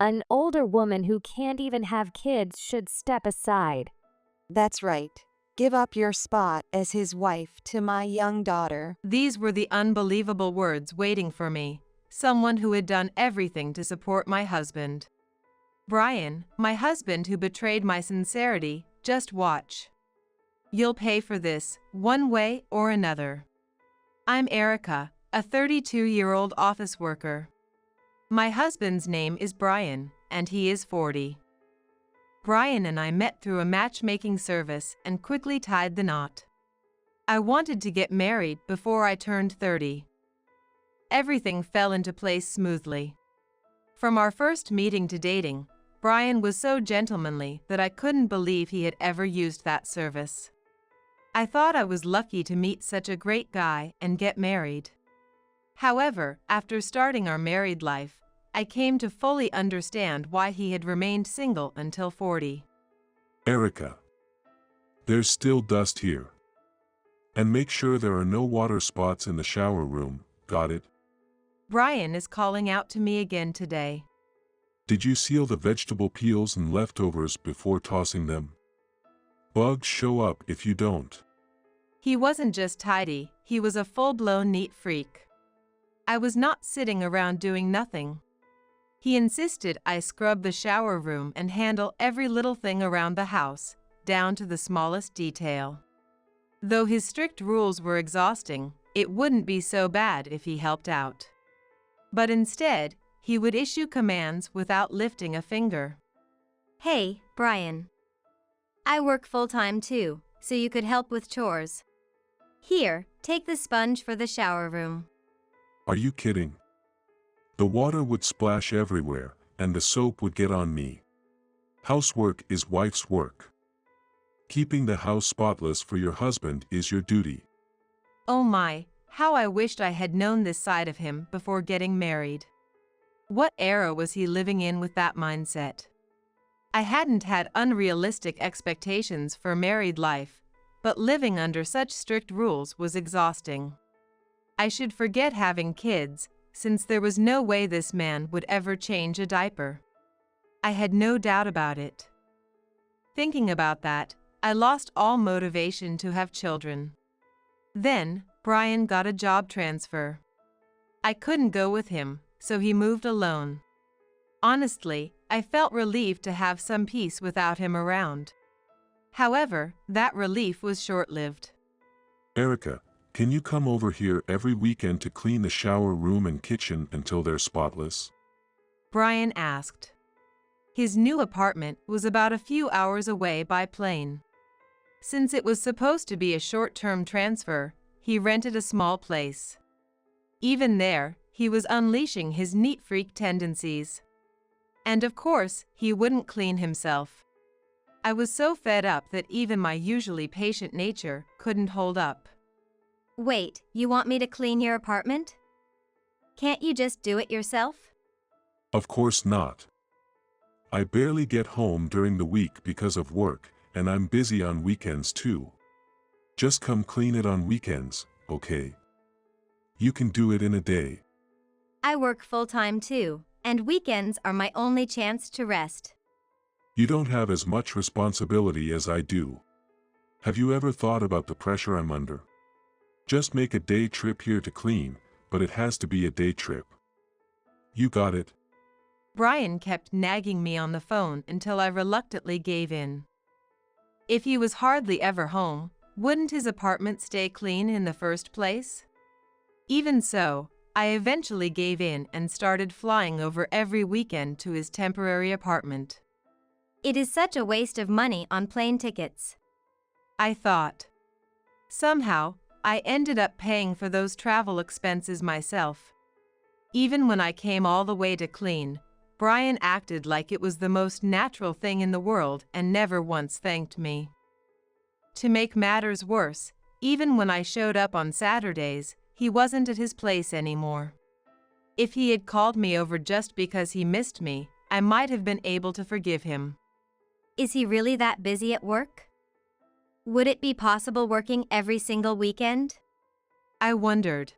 An older woman who can't even have kids should step aside. That's right. Give up your spot as his wife to my young daughter. These were the unbelievable words waiting for me, someone who had done everything to support my husband. Brian, my husband who betrayed my sincerity, just watch. You'll pay for this, one way or another. I'm Erica, a 32-year-old office worker. My husband's name is Brian, and he is 40. Brian and I met through a matchmaking service and quickly tied the knot. I wanted to get married before I turned 30. Everything fell into place smoothly. From our first meeting to dating, Brian was so gentlemanly that I couldn't believe he had ever used that service. I thought I was lucky to meet such a great guy and get married. However, after starting our married life, I came to fully understand why he had remained single until 40. Erica, there's still dust here. And make sure there are no water spots in the shower room, got it? Brian is calling out to me again today. Did you seal the vegetable peels and leftovers before tossing them? Bugs show up if you don't. He wasn't just tidy, he was a full-blown neat freak. I was not sitting around doing nothing. He insisted I scrub the shower room and handle every little thing around the house, down to the smallest detail. Though his strict rules were exhausting, it wouldn't be so bad if he helped out. But instead, he would issue commands without lifting a finger. Hey, Brian. I work full-time too, so you could help with chores. Here, take the sponge for the shower room. Are you kidding? The water would splash everywhere, and the soap would get on me. Housework is wife's work. Keeping the house spotless for your husband is your duty. Oh my, how I wished I had known this side of him before getting married. What era was he living in with that mindset? I hadn't had unrealistic expectations for married life, but living under such strict rules was exhausting. I should forget having kids, since there was no way this man would ever change a diaper. I had no doubt about it. Thinking about that, I lost all motivation to have children. Then, Brian got a job transfer. I couldn't go with him, so he moved alone. Honestly, I felt relieved to have some peace without him around. However, that relief was short-lived. Erica, can you come over here every weekend to clean the shower room and kitchen until they're spotless? Brian asked. His new apartment was about a few hours away by plane. Since it was supposed to be a short-term transfer, he rented a small place. Even there, he was unleashing his neat freak tendencies. And of course, he wouldn't clean himself. I was so fed up that even my usually patient nature couldn't hold up. Wait, you want me to clean your apartment? Can't you just do it yourself? Of course not. I barely get home during the week because of work, and I'm busy on weekends too. Just come clean it on weekends, okay? You can do it in a day. I work full-time too, and weekends are my only chance to rest. You don't have as much responsibility as I do. Have you ever thought about the pressure I'm under? Just make a day trip here to clean, but it has to be a day trip. You got it? Brian kept nagging me on the phone until I reluctantly gave in. If he was hardly ever home, wouldn't his apartment stay clean in the first place? Even so, I eventually gave in and started flying over every weekend to his temporary apartment. It is such a waste of money on plane tickets, I thought. Somehow, I ended up paying for those travel expenses myself. Even when I came all the way to clean, Brian acted like it was the most natural thing in the world and never once thanked me. To make matters worse, even when I showed up on Saturdays, he wasn't at his place anymore. If he had called me over just because he missed me, I might have been able to forgive him. Is he really that busy at work? Would it be possible working every single weekend? I wondered.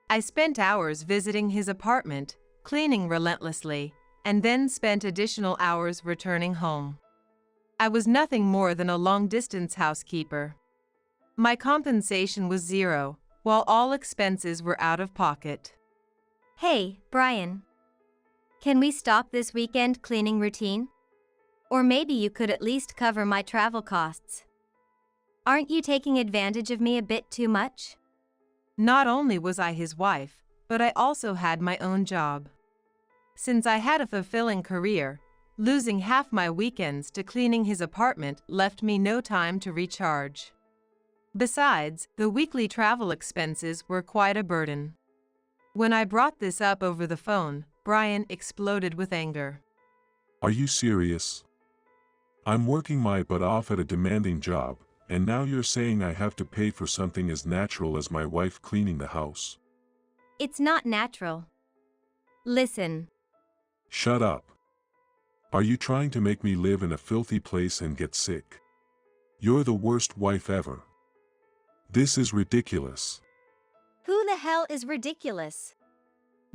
I spent hours visiting his apartment, cleaning relentlessly, and then spent additional hours returning home. I was nothing more than a long-distance housekeeper. My compensation was zero, while all expenses were out of pocket. Hey, Brian. Can we stop this weekend cleaning routine? Or maybe you could at least cover my travel costs. Aren't you taking advantage of me a bit too much? Not only was I his wife, but I also had my own job. Since I had a fulfilling career, losing half my weekends to cleaning his apartment left me no time to recharge. Besides, the weekly travel expenses were quite a burden. When I brought this up over the phone, Brian exploded with anger. Are you serious? I'm working my butt off at a demanding job, and now you're saying I have to pay for something as natural as my wife cleaning the house. It's not natural. Listen. Shut up. Are you trying to make me live in a filthy place and get sick? You're the worst wife ever. This is ridiculous. Who the hell is ridiculous?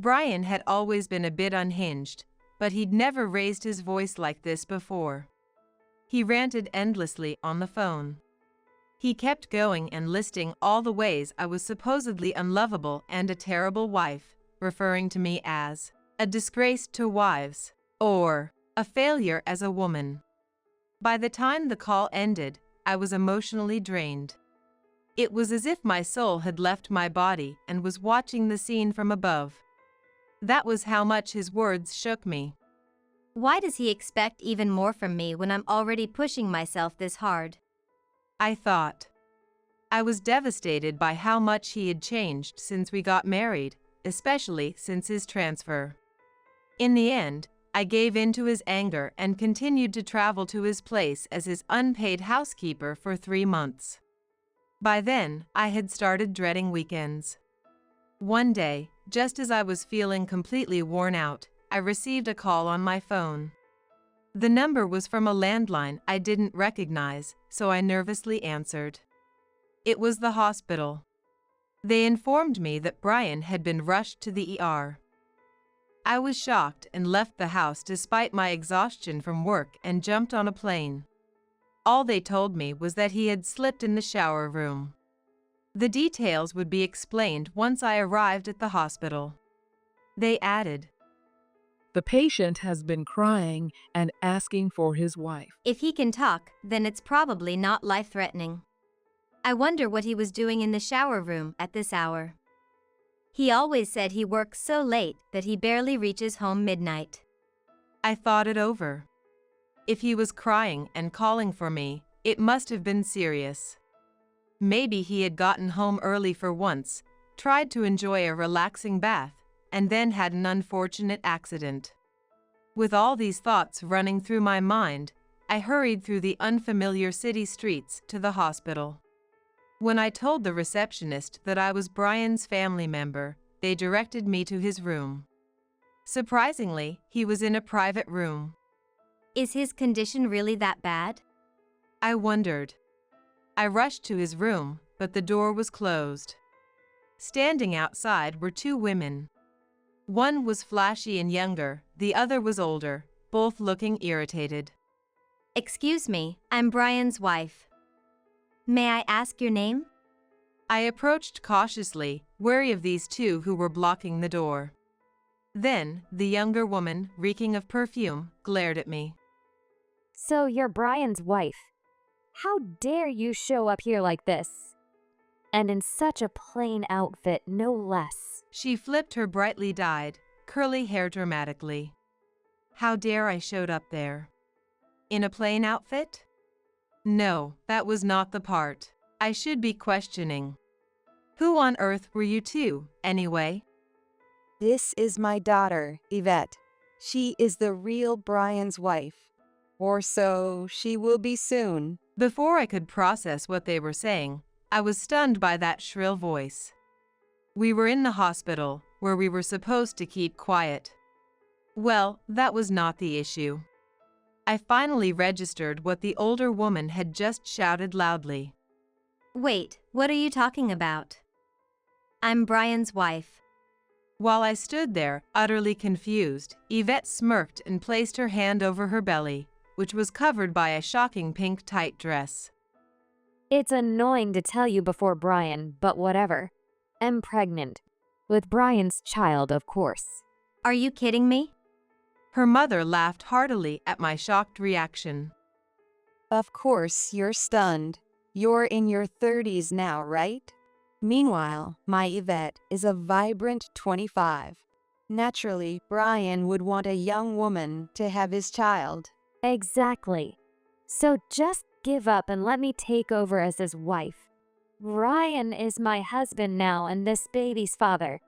Brian had always been a bit unhinged, but he'd never raised his voice like this before. He ranted endlessly on the phone. He kept going and listing all the ways I was supposedly unlovable and a terrible wife, referring to me as a disgrace to wives, or a failure as a woman. By the time the call ended, I was emotionally drained. It was as if my soul had left my body and was watching the scene from above. That was how much his words shook me. Why does he expect even more from me when I'm already pushing myself this hard? I thought. I was devastated by how much he had changed since we got married, especially since his transfer. In the end, I gave in to his anger and continued to travel to his place as his unpaid housekeeper for 3 months. By then, I had started dreading weekends. One day, just as I was feeling completely worn out, I received a call on my phone. The number was from a landline I didn't recognize, so I nervously answered. It was the hospital. They informed me that Brian had been rushed to the ER. I was shocked and left the house despite my exhaustion from work and jumped on a plane. All they told me was that he had slipped in the shower room. The details would be explained once I arrived at the hospital. They added, "The patient has been crying and asking for his wife." If he can talk, then it's probably not life-threatening. I wonder what he was doing in the shower room at this hour. He always said he works so late that he barely reaches home midnight. I thought it over. If he was crying and calling for me, it must have been serious. Maybe he had gotten home early for once, tried to enjoy a relaxing bath, and then had an unfortunate accident. With all these thoughts running through my mind, I hurried through the unfamiliar city streets to the hospital. When I told the receptionist that I was Brian's family member, they directed me to his room. Surprisingly, he was in a private room. Is his condition really that bad? I wondered. I rushed to his room, but the door was closed. Standing outside were 2 women. One was flashy and younger, the other was older, both looking irritated. Excuse me, I'm Brian's wife. May I ask your name? I approached cautiously, wary of these 2 who were blocking the door. Then, the younger woman, reeking of perfume, glared at me. So you're Brian's wife. How dare you show up here like this? And in such a plain outfit, no less. She flipped her brightly dyed, curly hair dramatically. How dare I showed up there? In a plain outfit? No, that was not the part. I should be questioning. Who on earth were you 2, anyway? This is my daughter, Yvette. She is the real Brian's wife. Or so she will be soon. Before I could process what they were saying, I was stunned by that shrill voice. We were in the hospital, where we were supposed to keep quiet. Well, that was not the issue. I finally registered what the older woman had just shouted loudly. Wait, what are you talking about? I'm Brian's wife. While I stood there, utterly confused, Yvette smirked and placed her hand over her belly, which was covered by a shocking pink tight dress. It's annoying to tell you before Brian, but whatever. I'm pregnant. With Brian's child, of course. Are you kidding me? Her mother laughed heartily at my shocked reaction. Of course, you're stunned. You're in your 30s now, right? Meanwhile, my Yvette is a vibrant 25. Naturally, Brian would want a young woman to have his child. Exactly. So just give up and let me take over as his wife. Brian is my husband now and this baby's father.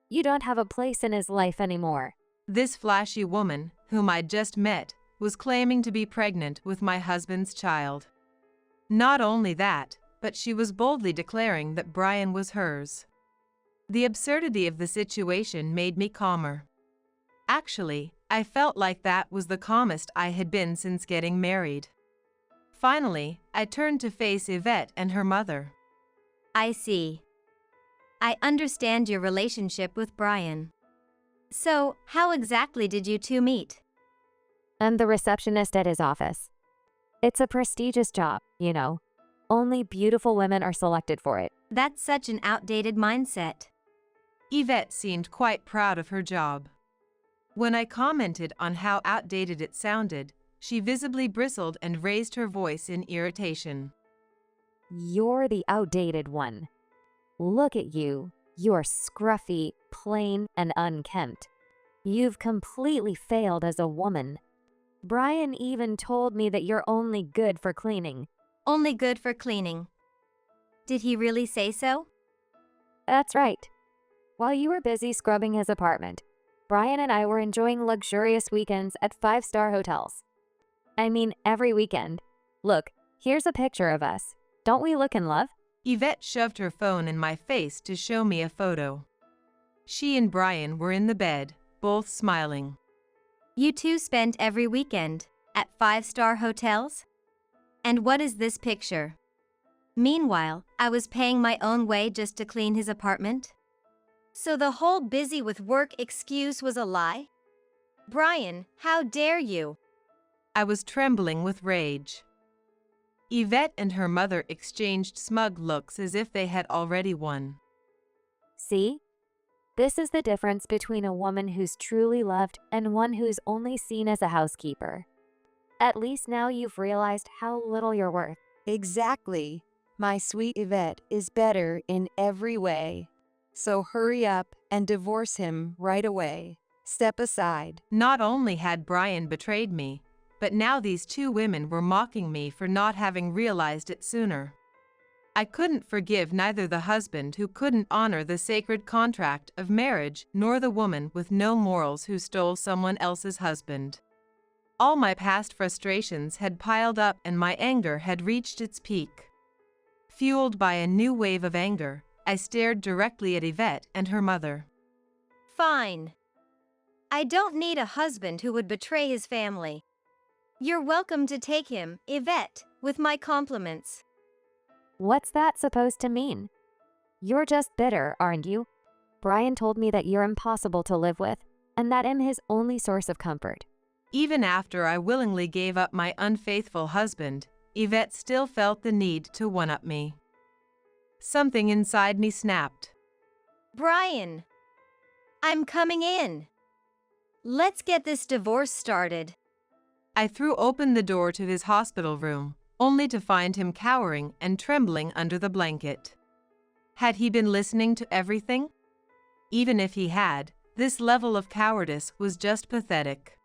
You don't have a place in his life anymore. This flashy woman, whom I'd just met, was claiming to be pregnant with my husband's child. Not only that, but she was boldly declaring that Brian was hers. The absurdity of the situation made me calmer. Actually, I felt like that was the calmest I had been since getting married. Finally, I turned to face Yvette and her mother. I see. I understand your relationship with Brian. So, how exactly did you two meet? I'm the receptionist at his office. It's a prestigious job, you know. Only beautiful women are selected for it. That's such an outdated mindset. Yvette seemed quite proud of her job. When I commented on how outdated it sounded, she visibly bristled and raised her voice in irritation. You're the outdated one. Look at you. You're scruffy, plain, and unkempt. You've completely failed as a woman. Brian even told me that you're only good for cleaning. Only good for cleaning. Did he really say so? That's right. While you were busy scrubbing his apartment, Brian and I were enjoying luxurious weekends at 5-star hotels. I mean, every weekend. Look, here's a picture of us. Don't we look in love? Yvette shoved her phone in my face to show me a photo. She and Brian were in the bed, both smiling. You two spent every weekend at 5-star hotels? And what is this picture? Meanwhile, I was paying my own way just to clean his apartment? So the whole busy with work excuse was a lie? Brian, how dare you? I was trembling with rage. Yvette and her mother exchanged smug looks as if they had already won. See? This is the difference between a woman who's truly loved and one who's only seen as a housekeeper. At least now you've realized how little you're worth. Exactly. My sweet Yvette is better in every way. So hurry up and divorce him right away. Step aside. Not only had Brian betrayed me, but now these two women were mocking me for not having realized it sooner. I couldn't forgive neither the husband who couldn't honor the sacred contract of marriage nor the woman with no morals who stole someone else's husband. All my past frustrations had piled up and my anger had reached its peak. Fueled by a new wave of anger, I stared directly at Yvette and her mother. Fine. I don't need a husband who would betray his family. You're welcome to take him, Yvette, with my compliments. What's that supposed to mean? You're just bitter, aren't you? Brian told me that you're impossible to live with, and that I'm his only source of comfort. Even after I willingly gave up my unfaithful husband, Yvette still felt the need to one-up me. Something inside me snapped. Brian, I'm coming in. Let's get this divorce started. I threw open the door to his hospital room, only to find him cowering and trembling under the blanket. Had he been listening to everything? Even if he had, this level of cowardice was just pathetic.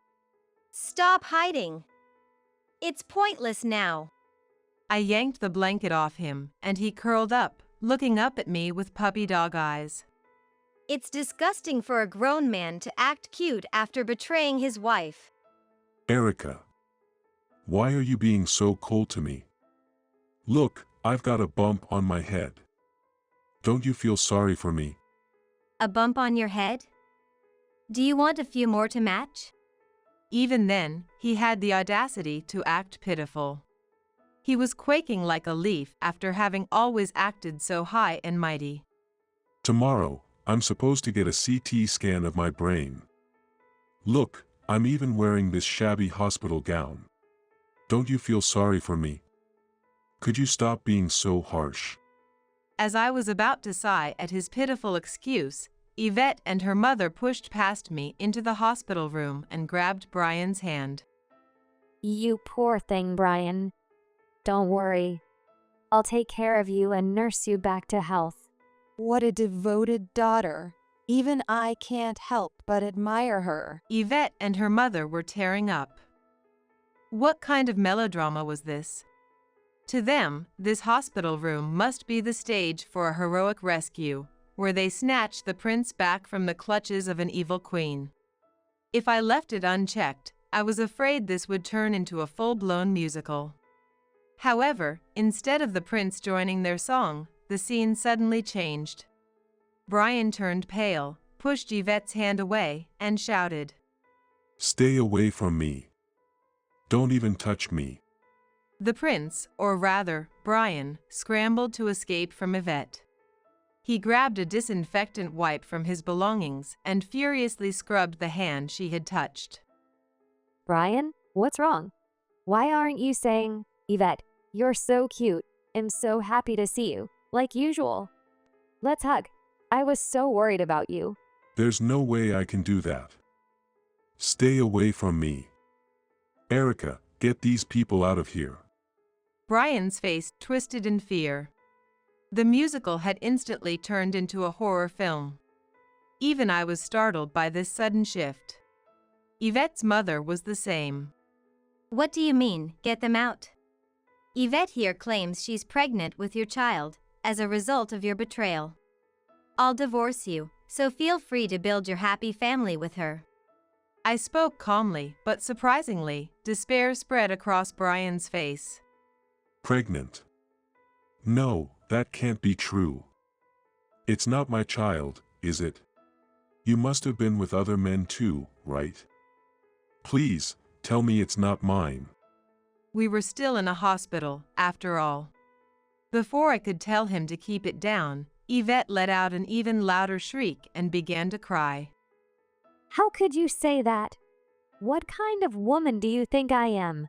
Stop hiding. It's pointless now. I yanked the blanket off him, and he curled up, looking up at me with puppy dog eyes. It's disgusting for a grown man to act cute after betraying his wife. Erica, why are you being so cold to me? Look, I've got a bump on my head. Don't you feel sorry for me? A bump on your head? Do you want a few more to match? Even then, he had the audacity to act pitiful. He was quaking like a leaf after having always acted so high and mighty. Tomorrow, I'm supposed to get a CT scan of my brain. Look, I'm even wearing this shabby hospital gown. Don't you feel sorry for me? Could you stop being so harsh? As I was about to sigh at his pitiful excuse, Yvette and her mother pushed past me into the hospital room and grabbed Brian's hand. You poor thing, Brian. Don't worry. I'll take care of you and nurse you back to health. What a devoted daughter. Even I can't help but admire her. Yvette and her mother were tearing up. What kind of melodrama was this? To them, this hospital room must be the stage for a heroic rescue, where they snatch the prince back from the clutches of an evil queen. If I left it unchecked, I was afraid this would turn into a full-blown musical. However, instead of the prince joining their song, the scene suddenly changed. Brian turned pale, pushed Yvette's hand away, and shouted, Stay away from me. Don't even touch me. The prince, or rather, Brian, scrambled to escape from Yvette. He grabbed a disinfectant wipe from his belongings and furiously scrubbed the hand she had touched. Brian, what's wrong? Why aren't you saying, Yvette, you're so cute, I'm so happy to see you, like usual? Let's hug. I was so worried about you. There's no way I can do that. Stay away from me. Erica, get these people out of here. Brian's face twisted in fear. The musical had instantly turned into a horror film. Even I was startled by this sudden shift. Yvette's mother was the same. What do you mean, get them out? Yvette here claims she's pregnant with your child, as a result of your betrayal. I'll divorce you, so feel free to build your happy family with her. I spoke calmly, but surprisingly, despair spread across Brian's face. Pregnant? No, that can't be true. It's not my child, is it? You must have been with other men too, right? Please, tell me it's not mine. We were still in a hospital, after all. Before I could tell him to keep it down, Yvette let out an even louder shriek and began to cry. How could you say that? What kind of woman do you think I am?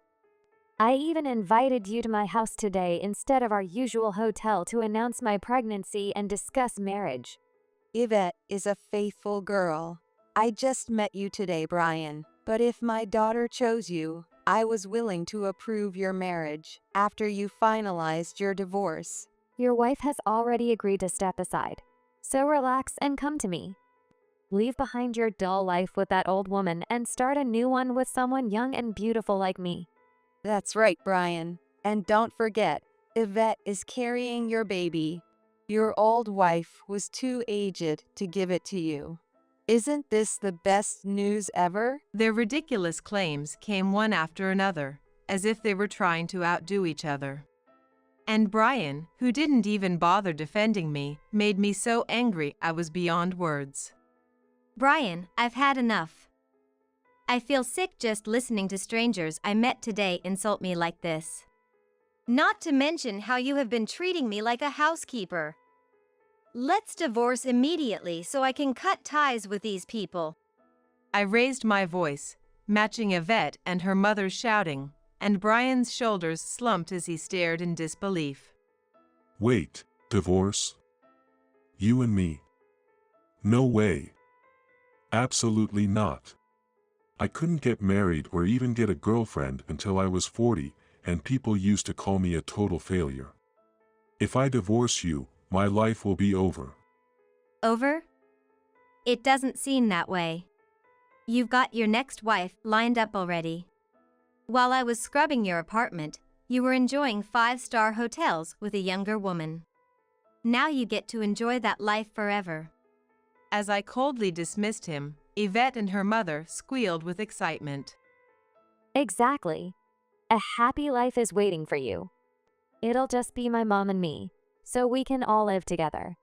I even invited you to my house today instead of our usual hotel to announce my pregnancy and discuss marriage. Yvette is a faithful girl. I just met you today, Brian, but if my daughter chose you, I was willing to approve your marriage after you finalized your divorce. Your wife has already agreed to step aside, so relax and come to me. Leave behind your dull life with that old woman and start a new one with someone young and beautiful like me. That's right, Brian. And don't forget, Yvette is carrying your baby. Your old wife was too aged to give it to you. Isn't this the best news ever? Their ridiculous claims came one after another, as if they were trying to outdo each other. And Brian, who didn't even bother defending me, made me so angry I was beyond words. Brian, I've had enough. I feel sick just listening to strangers I met today insult me like this. Not to mention how you have been treating me like a housekeeper. Let's divorce immediately so I can cut ties with these people. I raised my voice, matching Yvette and her mother's shouting, and Brian's shoulders slumped as he stared in disbelief. Wait, divorce? You and me? No way. Absolutely not. I couldn't get married or even get a girlfriend until I was 40, and people used to call me a total failure. If I divorce you, my life will be over. Over? It doesn't seem that way. You've got your next wife lined up already. While I was scrubbing your apartment, you were enjoying 5-star hotels with a younger woman. Now you get to enjoy that life forever. As I coldly dismissed him, Yvette and her mother squealed with excitement. Exactly. A happy life is waiting for you. It'll just be my mom and me, so we can all live together.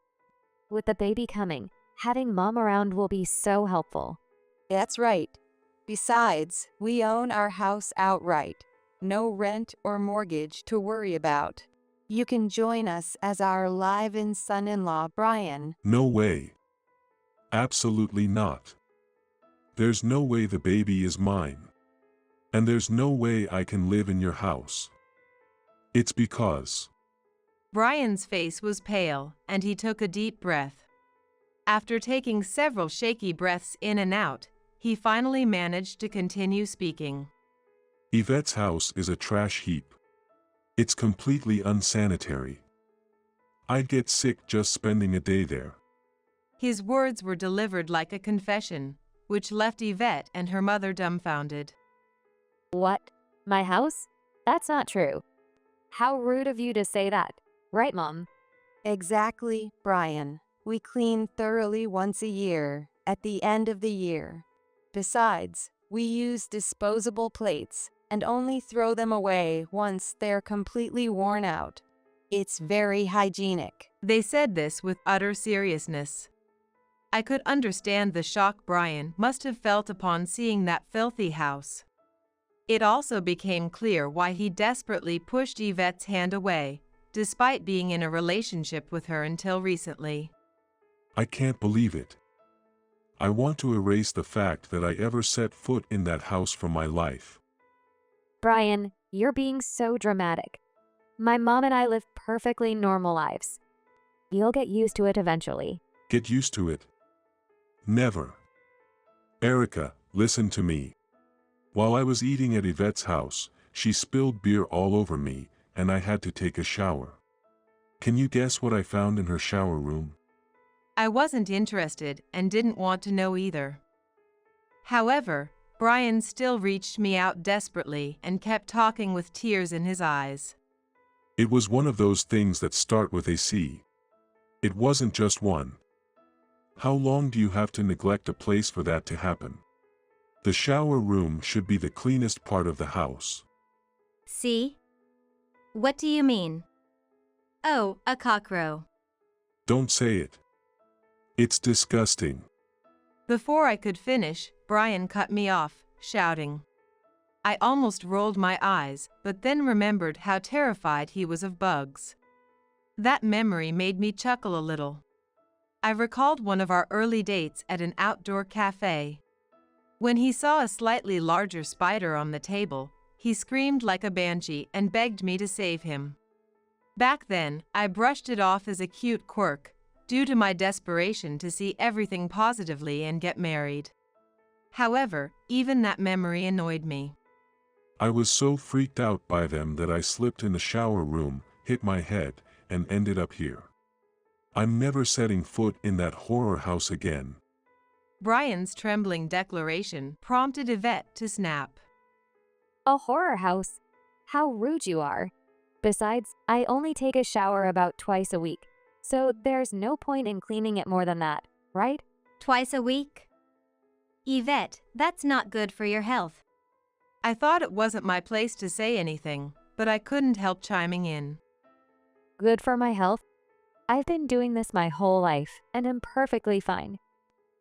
With the baby coming, having mom around will be so helpful. That's right. Besides, we own our house outright. No rent or mortgage to worry about. You can join us as our live-in son-in-law, Brian. No way. Absolutely not. There's no way the baby is mine. And there's no way I can live in your house. It's because... Brian's face was pale, and he took a deep breath. After taking several shaky breaths in and out, he finally managed to continue speaking. Yvette's house is a trash heap. It's completely unsanitary. I'd get sick just spending a day there. His words were delivered like a confession, which left Yvette and her mother dumbfounded. What? My house? That's not true. How rude of you to say that. Right, Mom? Exactly, Brian. We clean thoroughly once a year, at the end of the year. Besides, we use disposable plates and only throw them away once they're completely worn out. It's very hygienic. They said this with utter seriousness. I could understand the shock Brian must have felt upon seeing that filthy house. It also became clear why he desperately pushed Yvette's hand away, despite being in a relationship with her until recently. I can't believe it. I want to erase the fact that I ever set foot in that house from my life. Brian, you're being so dramatic. My mom and I live perfectly normal lives. You'll get used to it eventually. Get used to it? Never. Erica, listen to me. While I was eating at Yvette's house, she spilled beer all over me, and I had to take a shower. Can you guess what I found in her shower room? I wasn't interested and didn't want to know either. However, Brian still reached me out desperately and kept talking with tears in his eyes. It was one of those things that start with a C. It wasn't just one. How long do you have to neglect a place for that to happen? The shower room should be the cleanest part of the house. See? What do you mean? Oh, a cockroach. Don't say it. It's disgusting. Before I could finish, Brian cut me off, shouting. I almost rolled my eyes, but then remembered how terrified he was of bugs. That memory made me chuckle a little. I recalled one of our early dates at an outdoor cafe. When he saw a slightly larger spider on the table, he screamed like a banshee and begged me to save him. Back then, I brushed it off as a cute quirk, due to my desperation to see everything positively and get married. However, even that memory annoyed me. I was so freaked out by them that I slipped in the shower room, hit my head, and ended up here. I'm never setting foot in that horror house again. Brian's trembling declaration prompted Yvette to snap. A horror house? How rude you are. Besides, I only take a shower about twice a week, so there's no point in cleaning it more than that, right? Twice a week? Yvette, that's not good for your health. I thought it wasn't my place to say anything, but I couldn't help chiming in. Good for my health? I've been doing this my whole life, and am perfectly fine.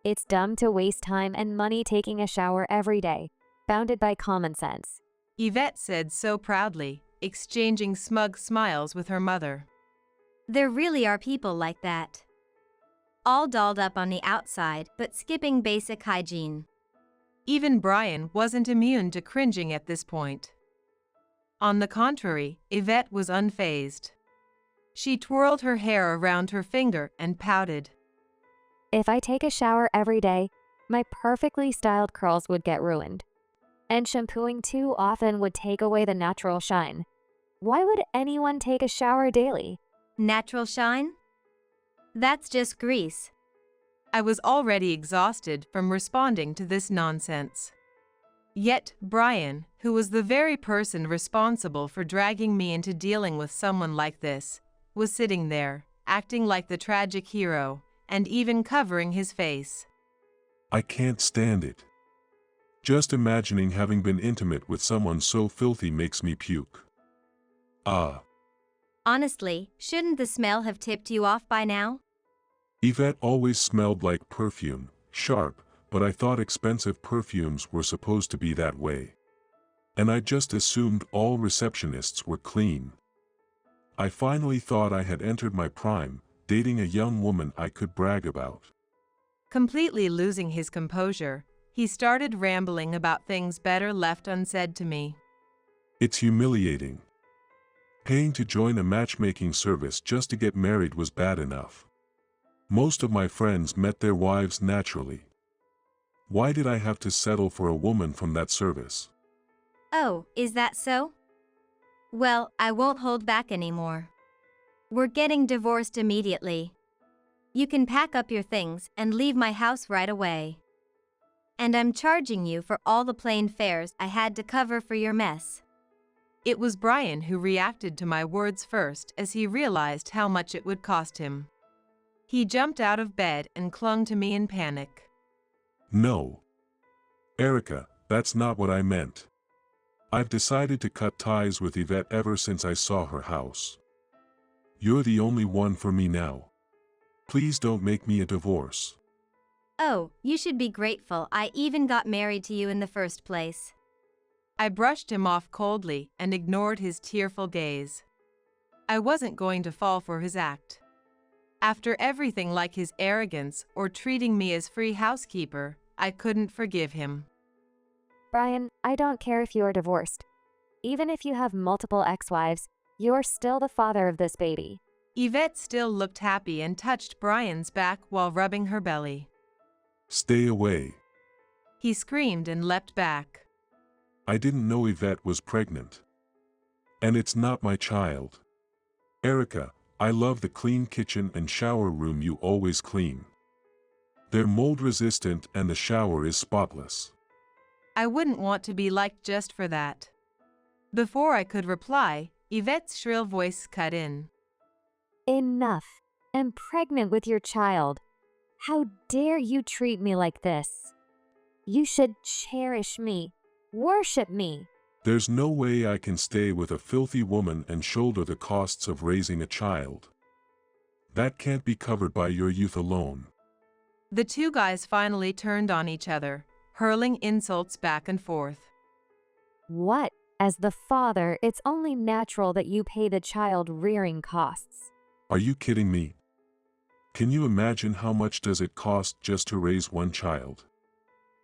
It's dumb to waste time and money taking a shower every day, bounded by common sense. Yvette said so proudly, exchanging smug smiles with her mother. There really are people like that. All dolled up on the outside, but skipping basic hygiene. Even Brian wasn't immune to cringing at this point. On the contrary, Yvette was unfazed. She twirled her hair around her finger and pouted. If I take a shower every day, my perfectly styled curls would get ruined. And shampooing too often would take away the natural shine. Why would anyone take a shower daily? Natural shine? That's just grease. I was already exhausted from responding to this nonsense. Yet, Brian, who was the very person responsible for dragging me into dealing with someone like this, was sitting there, acting like the tragic hero, and even covering his face. I can't stand it. Just imagining having been intimate with someone so filthy makes me puke. Honestly, shouldn't the smell have tipped you off by now? Yvette always smelled like perfume, sharp, but I thought expensive perfumes were supposed to be that way. And I just assumed all receptionists were clean. I finally thought I had entered my prime, dating a young woman I could brag about. Completely losing his composure, he started rambling about things better left unsaid to me. It's humiliating. Paying to join a matchmaking service just to get married was bad enough. Most of my friends met their wives naturally. Why did I have to settle for a woman from that service? Oh, is that so? Well, I won't hold back anymore. We're getting divorced immediately. You can pack up your things and leave my house right away. And I'm charging you for all the plane fares I had to cover for your mess. It was Brian who reacted to my words first as he realized how much it would cost him. He jumped out of bed and clung to me in panic. No. Erica, that's not what I meant. I've decided to cut ties with Yvette ever since I saw her house. You're the only one for me now. Please don't make me a divorce. Oh, you should be grateful I even got married to you in the first place. I brushed him off coldly and ignored his tearful gaze. I wasn't going to fall for his act. After everything like his arrogance or treating me as free housekeeper, I couldn't forgive him. Brian, I don't care if you're divorced. Even if you have multiple ex-wives, you're still the father of this baby. Yvette still looked happy and touched Brian's back while rubbing her belly. Stay away. He screamed and leapt back. I didn't know Yvette was pregnant. And it's not my child. Erica, I love the clean kitchen and shower room you always clean. They're mold resistant and the shower is spotless. I wouldn't want to be liked just for that. Before I could reply, Yvette's shrill voice cut in. Enough. I'm pregnant with your child. How dare you treat me like this? You should cherish me, worship me. There's no way I can stay with a filthy woman and shoulder the costs of raising a child. That can't be covered by your youth alone. The two guys finally turned on each other, hurling insults back and forth. What? As the father, it's only natural that you pay the child rearing costs. Are you kidding me? Can you imagine how much does it cost just to raise one child?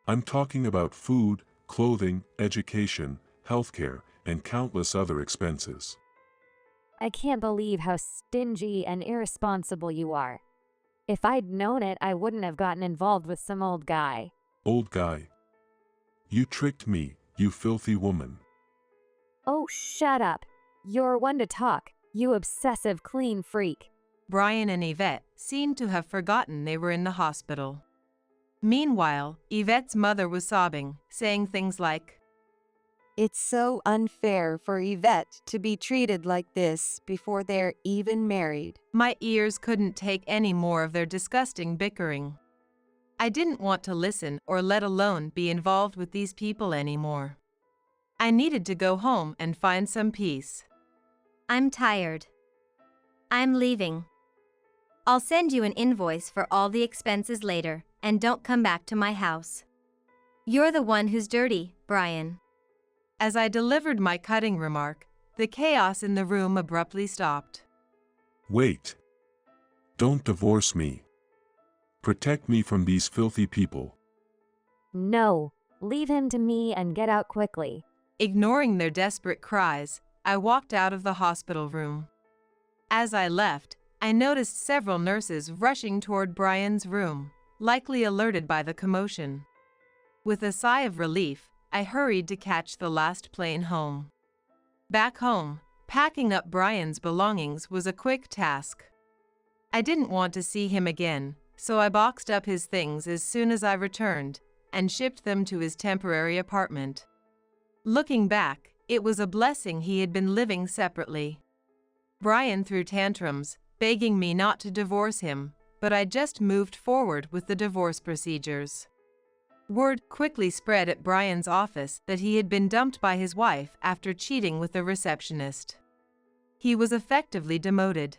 I'm talking about food, clothing, education, healthcare, and countless other expenses. I can't believe how stingy and irresponsible you are. If I'd known it, I wouldn't have gotten involved with some old guy. Old guy. You tricked me, you filthy woman. Oh, shut up. You're one to talk, you obsessive clean freak. Brian and Yvette seemed to have forgotten they were in the hospital. Meanwhile, Yvette's mother was sobbing, saying things like, It's so unfair for Yvette to be treated like this before they're even married. My ears couldn't take any more of their disgusting bickering. I didn't want to listen or let alone be involved with these people anymore. I needed to go home and find some peace. I'm tired. I'm leaving. I'll send you an invoice for all the expenses later, and don't come back to my house. You're the one who's dirty, Brian. As I delivered my cutting remark, the chaos in the room abruptly stopped. Wait. Don't divorce me. Protect me from these filthy people. No, leave him to me and get out quickly. Ignoring their desperate cries, I walked out of the hospital room. As I left, I noticed several nurses rushing toward Brian's room, likely alerted by the commotion. With a sigh of relief, I hurried to catch the last plane home. Back home, packing up Brian's belongings was a quick task. I didn't want to see him again, so I boxed up his things as soon as I returned and shipped them to his temporary apartment. Looking back, it was a blessing he had been living separately. Brian threw tantrums, begging me not to divorce him, but I just moved forward with the divorce procedures. Word quickly spread at Brian's office that he had been dumped by his wife after cheating with the receptionist. He was effectively demoted.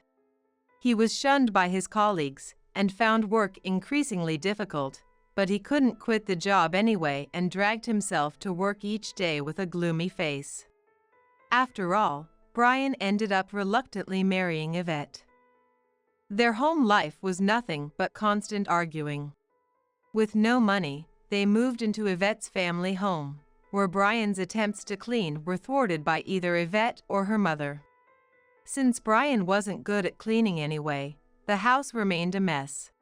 He was shunned by his colleagues and found work increasingly difficult, but he couldn't quit the job anyway and dragged himself to work each day with a gloomy face. After all, Brian ended up reluctantly marrying Yvette. Their home life was nothing but constant arguing. With no money, they moved into Yvette's family home, where Brian's attempts to clean were thwarted by either Yvette or her mother. Since Brian wasn't good at cleaning anyway, the house remained a mess.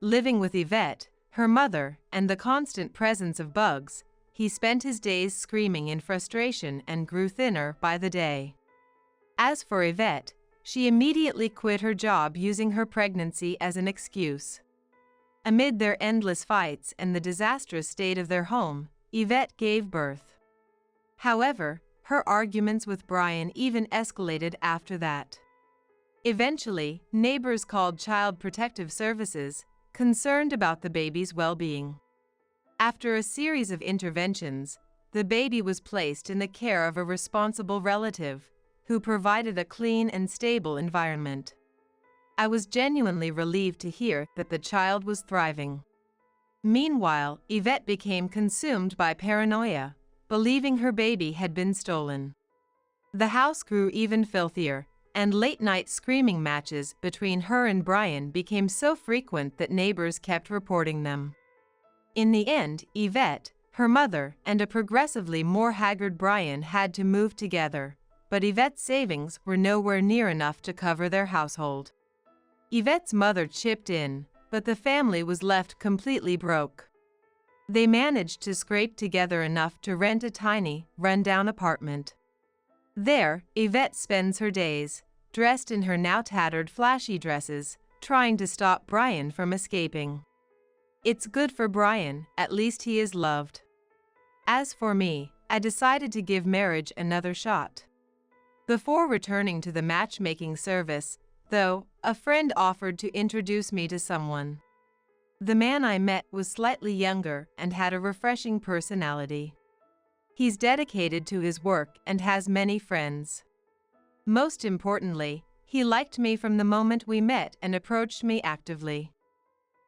Living with Yvette, her mother, and the constant presence of bugs, he spent his days screaming in frustration and grew thinner by the day. As for Yvette, she immediately quit her job using her pregnancy as an excuse. Amid their endless fights and the disastrous state of their home, Yvette gave birth. However, her arguments with Brian even escalated after that. Eventually, neighbors called Child Protective Services, concerned about the baby's well-being. After a series of interventions, the baby was placed in the care of a responsible relative, who provided a clean and stable environment. I was genuinely relieved to hear that the child was thriving. Meanwhile, Yvette became consumed by paranoia, believing her baby had been stolen. The house grew even filthier, and late-night screaming matches between her and Brian became so frequent that neighbors kept reporting them. In the end, Yvette, her mother, and a progressively more haggard Brian had to move together, but Yvette's savings were nowhere near enough to cover their household. Yvette's mother chipped in, but the family was left completely broke. They managed to scrape together enough to rent a tiny, run-down apartment. There, Yvette spends her days, dressed in her now tattered flashy dresses, trying to stop Brian from escaping. It's good for Brian, at least he is loved. As for me, I decided to give marriage another shot. Before returning to the matchmaking service, though, a friend offered to introduce me to someone. The man I met was slightly younger and had a refreshing personality. He's dedicated to his work and has many friends. Most importantly, he liked me from the moment we met and approached me actively.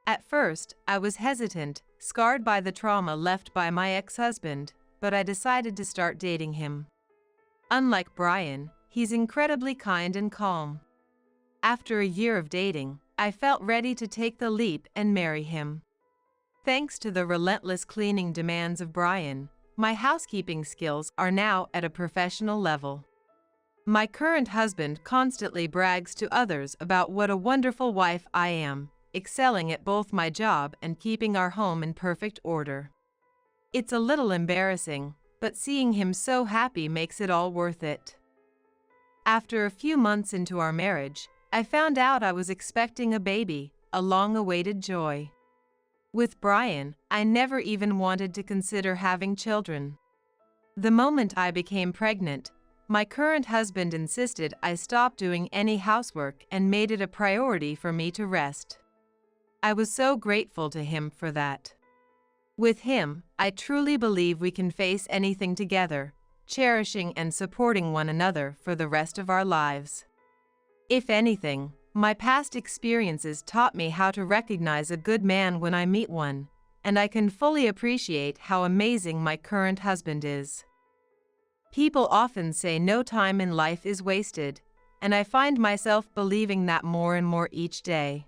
At first, I was hesitant, scarred by the trauma left by my ex-husband, but I decided to start dating him. Unlike Brian, he's incredibly kind and calm. After a year of dating, I felt ready to take the leap and marry him. Thanks to the relentless cleaning demands of Brian, my housekeeping skills are now at a professional level. My current husband constantly brags to others about what a wonderful wife I am, excelling at both my job and keeping our home in perfect order. It's a little embarrassing, but seeing him so happy makes it all worth it. After a few months into our marriage, I found out I was expecting a baby, a long-awaited joy. With Brian, I never even wanted to consider having children. The moment I became pregnant, my current husband insisted I stop doing any housework and made it a priority for me to rest. I was so grateful to him for that. With him, I truly believe we can face anything together, cherishing and supporting one another for the rest of our lives. If anything, my past experiences taught me how to recognize a good man when I meet one, and I can fully appreciate how amazing my current husband is. People often say no time in life is wasted, and I find myself believing that more and more each day.